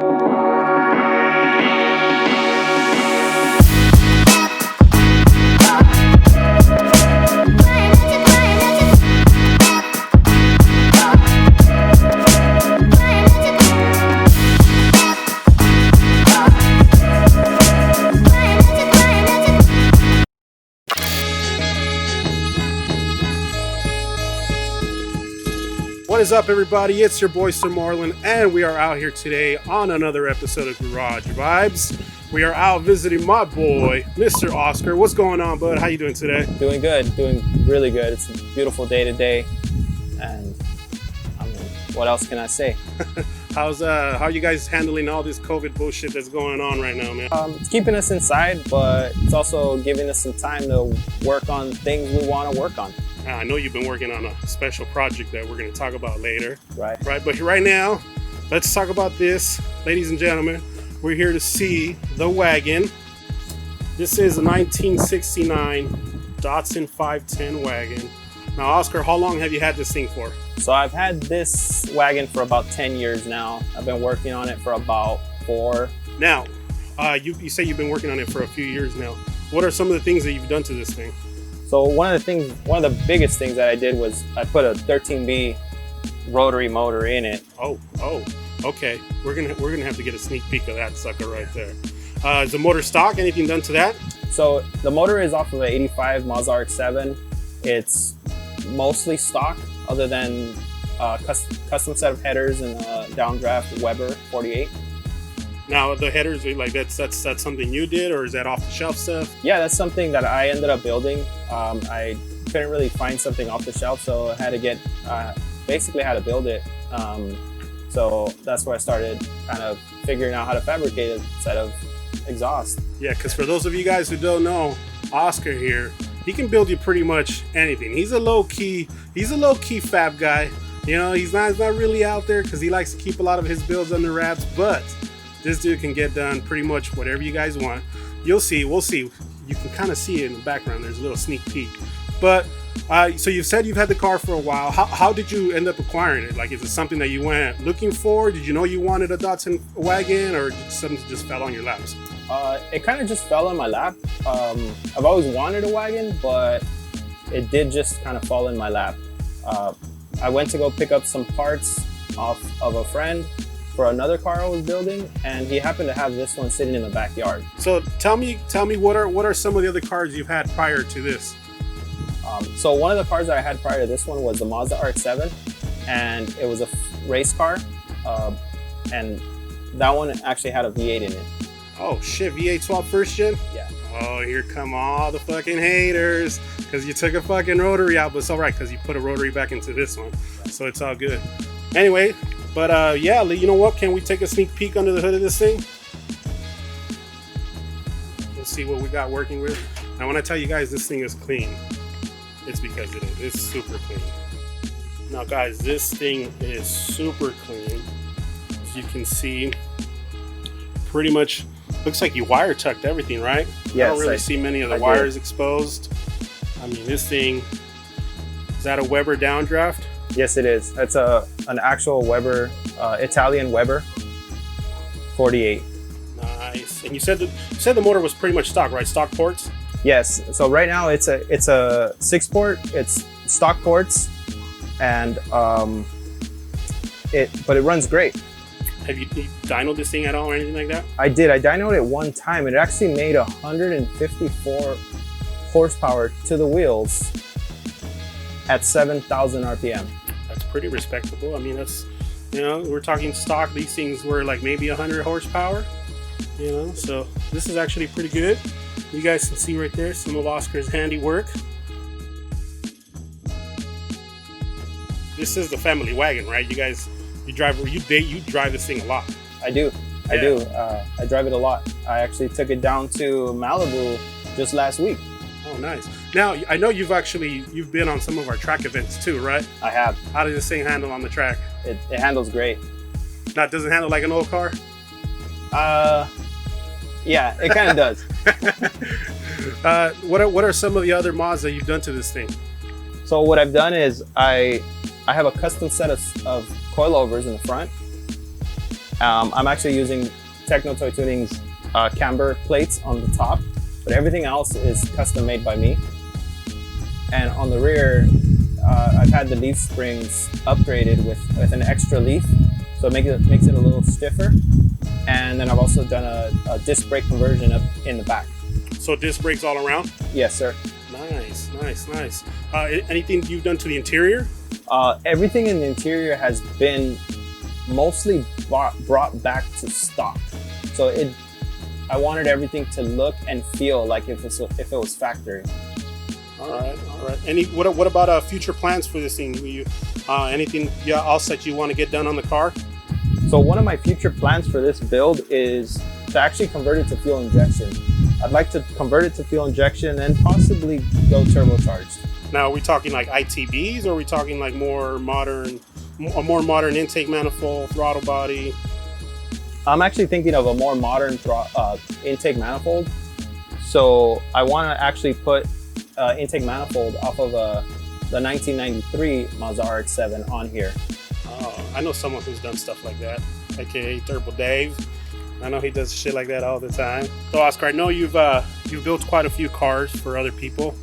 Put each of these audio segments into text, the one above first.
What is up, everybody? It's your boy Sir Marlon, and we are out here today on another episode of Garage Vibes. We are out visiting my boy, Mr. Oscar. What's going on, bud? How you doing today? Doing good, doing really good. It's a beautiful day today, and I mean, what else can I say? How are you guys handling all this COVID bullshit that's going on right now, man? It's keeping us inside, but it's also giving us some time to work on things we want to work on. I know you've been working on a special project that we're going to talk about later. Right. But right now, let's talk about this. Ladies and gentlemen, we're here to see the Wagon. This is a 1969 Datsun 510 Wagon. Now, Oscar, how long have you had this thing for? So I've had this wagon for about 10 years now. I've been working on it for about 4. Now, you say you've been working on it for a few years now. What are some of the things that you've done to this thing? So one of the biggest things that I did was I put a 13B rotary motor in it. Oh, okay. We're gonna have to get a sneak peek of that sucker right there. Is the motor stock? Anything done to that? So the motor is off of an 85 Mazda RX-7. It's mostly stock, other than custom set of headers and a downdraft Weber 48. Now the headers, like that's something you did, or is that off the shelf stuff? Yeah, that's something that I ended up building. I couldn't really find something off the shelf, so I had to basically had to build it. So that's where I started kind of figuring out how to fabricate a set of exhaust. Yeah, because for those of you guys who don't know, Oscar here, he can build you pretty much anything. He's a low key fab guy. You know, he's not really out there because he likes to keep a lot of his builds under wraps, but this dude can get done pretty much whatever you guys want. You'll see. We'll see. You can kind of see it in the background. There's a little sneak peek. But so you said you've had the car for a while. How did you end up acquiring it? Like, is it something that you went looking for? Did you know you wanted a Datsun wagon, or something just fell on your laps? It kind of just fell on my lap. I've always wanted a wagon, but it did just kind of fall in my lap. I went to go pick up some parts off of a friend for another car I was building, and he happened to have this one sitting in the backyard. So tell me what are some of the other cars you've had prior to this? So one of the cars that I had prior to this one was the Mazda RX-7, and it was a race car, and that one actually had a V8 in it. Oh shit, V8 swap first gen? Yeah. Oh, here come all the fucking haters, because you took a fucking rotary out, but it's all right because you put a rotary back into this one, so it's all good. Anyway, but yeah, you know what? Can we take a sneak peek under the hood of this thing? Let's see what we got working with. Now, when I tell you guys this thing is clean, it's because it is. It's super clean. Now, guys, this thing is super clean. As you can see, pretty much looks like you wire tucked everything, right? Yes, I don't really see many of the wires exposed. I mean, this thing, is that a Weber downdraft? Yes, it is. It's an actual Weber, Italian Weber 48. Nice. And you said the motor was pretty much stock, right? Stock ports? Yes. So right now it's a 6-port. It's stock ports, and but it runs great. Have you dynoed this thing at all or anything like that? I did. I dynoed it one time. It actually made 154 horsepower to the wheels at 7,000 RPM. That's pretty respectable. I mean, that's, you know, we're talking stock. These things were like maybe 100 horsepower, you know, so this is actually pretty good. You guys can see right there some of Oscar's handiwork. This is the family wagon, right? You guys, you drive this thing a lot. I do. I do. I drive it a lot. I actually took it down to Malibu just last week. Oh, nice. Now, I know you've been on some of our track events too, right? I have. How does this thing handle on the track? It handles great. Now, does it handle like an old car? Yeah, it kind of does. What are some of the other mods that you've done to this thing? So what I've done is I have a custom set of coilovers in the front, I'm actually using Techno Toy Tuning's camber plates on the top, but everything else is custom made by me. And on the rear, I've had the leaf springs upgraded with an extra leaf, so it makes it a little stiffer. And then I've also done a disc brake conversion up in the back. So disc brakes all around? Yes, sir. Nice, nice, nice. Anything you've done to the interior? Everything in the interior has been mostly brought back to stock. So I wanted everything to look and feel like if it was factory. All right, all right. What about future plans for this thing? Anything else that you want to get done on the car? So one of my future plans for this build is to actually convert it to fuel injection. I'd like to convert it to fuel injection and possibly go turbocharged. Now, are we talking like ITBs, or are we talking like a more modern intake manifold, throttle body? I'm actually thinking of a more modern intake manifold. So I want to actually put intake manifold off of the 1993 Mazda RX-7 on here. Oh, I know someone who's done stuff like that, aka Turbo Dave. I know he does shit like that all the time. So Oscar, I know you've built quite a few cars for other people.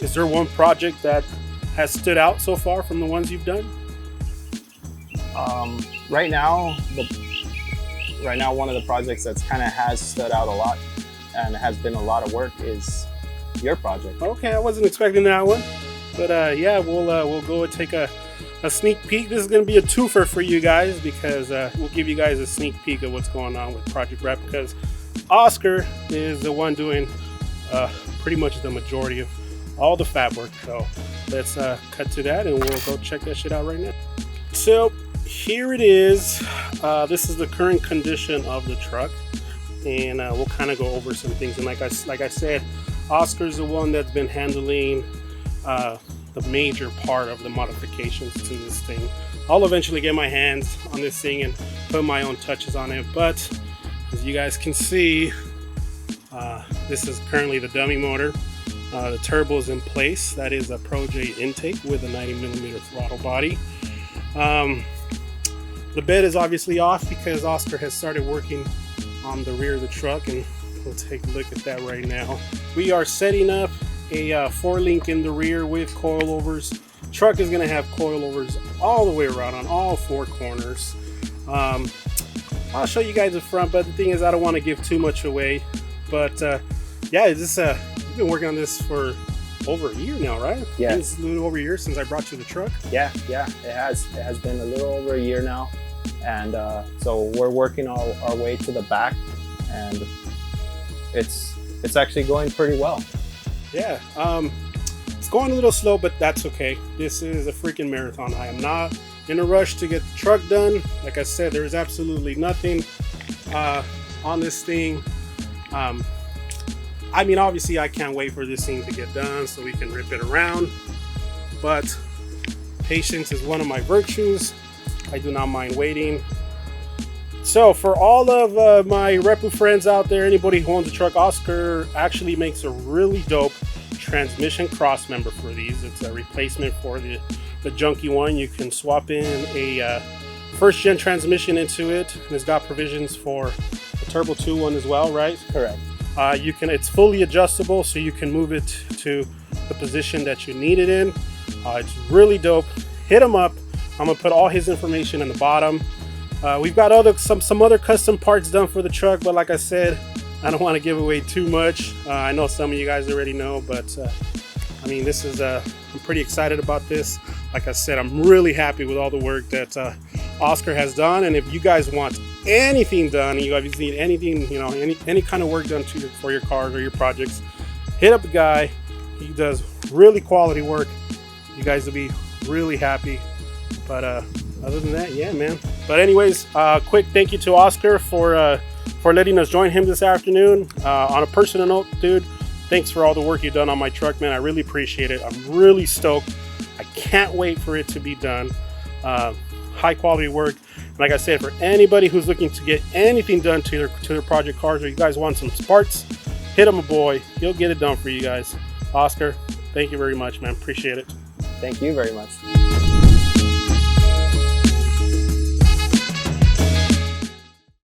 Is there one project that has stood out so far from the ones you've done? Right now, one of the projects that's kind of has stood out a lot and has been a lot of work is your project. Okay, I wasn't expecting that one, but yeah, we'll go and take a sneak peek. This is going to be a twofer for you guys because we'll give you guys a sneak peek of what's going on with Project Rep, because Oscar is the one doing pretty much the majority of all the fab work. So let's cut to that and we'll go check that shit out right now. So here it is. This is the current condition of the truck, and we'll kind of go over some things. And like I said, Oscar's the one that's been handling the major part of the modifications to this thing. I'll eventually get my hands on this thing and put my own touches on it, but as you guys can see, this is currently the dummy motor. The turbo is in place. That is a Pro J intake with a 90mm throttle body. The bed is obviously off because Oscar has started working on the rear of the truck, and we'll take a look at that right now. We are setting up a 4-link in the rear with coilovers. Truck is going to have coilovers all the way around on all 4 corners. I'll show you guys the front, but the thing is I don't want to give too much away. But yeah, you've been working on this for over a year now, right? Yeah, it's a little over a year since I brought you the truck. Yeah, it has been a little over a year now, and so we're working our way to the back, and it's actually going pretty well. Yeah, it's going a little slow, but that's okay. This is a freaking marathon. I am not in a rush to get the truck done. Like I said, there is absolutely nothing on this thing. I mean, obviously I can't wait for this thing to get done so we can rip it around, but patience is one of my virtues. I do not mind waiting. So for all of my REPU friends out there, anybody who owns a truck, Oscar actually makes a really dope transmission cross member for these. It's a replacement for the junky one. You can swap in a first gen transmission into it, and it's got provisions for a Turbo 2 one as well, right? Correct. It's fully adjustable, so you can move it to the position that you need it in. It's really dope. Hit him up. I'm gonna put all his information in the bottom. We've got some other custom parts done for the truck, but like I said, I don't want to give away too much. I know some of you guys already know, but I mean, this is I'm pretty excited about this. Like I said, I'm really happy with all the work that Oscar has done. And if you guys want anything done, and you guys need anything, you know, any kind of work done for your cars or your projects, hit up the guy. He does really quality work. You guys will be really happy. But other than that, yeah, man. But anyways, quick thank you to Oscar for letting us join him this afternoon. On a personal note, dude, thanks for all the work you've done on my truck, man. I really appreciate it. I'm really stoked. I can't wait for it to be done. High quality work. And like I said, for anybody who's looking to get anything done to their project cars, or you guys want some parts, hit him a boy. He'll get it done for you guys. Oscar, thank you very much, man. Appreciate it. Thank you very much.